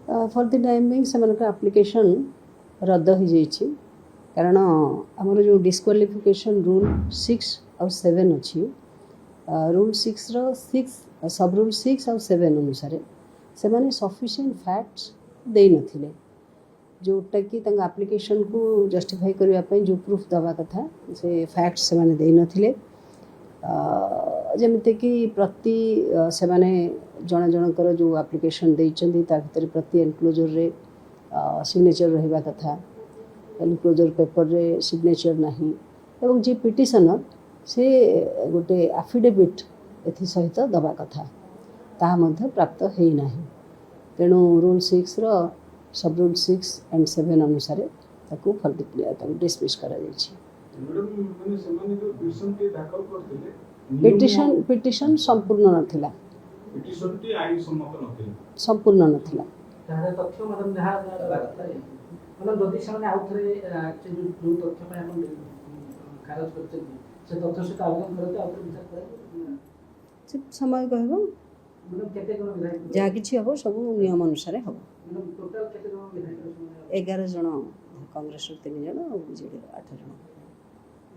For the time being से application रद्द हो जाइए कारण आमर जो डिस्क्वालिफिकेशन रूल 6 और 7 अच्छी रूल 6 रो 6 सब रूल 6 और 7 अनुसार से माने सफिशिएंट फैक्ट्स दे नथिले जोटा कि एप्लिकेशन को जस्टिफाई करने जो प्रूफ दवा कथा से फैक्ट्स से माने दे नथिले जमीती कि प्रति से माने जन जनकर जो एप्लिकेशन देइचंदी ता भीतर प्रति एनक्लोजर रे सिग्नेचर रहिबा कथा एनक्लोजर पेपर रे सिग्नेचर नहीं एवं जे पिटिशनर से गोटे एफिडेविट एथि सहित दवा कथा ताहा मध्य प्राप्त हेई नाही तेणु रूल 6 रो सब रूल 6 एंड 7 अनुसार ताकू डिसमिस करा जायछि। पिटिशन संपूर्ण नथिला संपूर्ण नथिला तथ्य मतलब जहाँ मतलब जदि से आउ थे जो तथ्य पे हम खारज करते से तथ्य से आवेदन करते आउ विचार करे समय कहबो मतलब केते कोन विधायक जा किछि हबो सब नियम अनुसार हबो मतलब टोटल केते कोन विधायक 11 जन कांग्रेस 3 जन और बीजेडी 8 जन।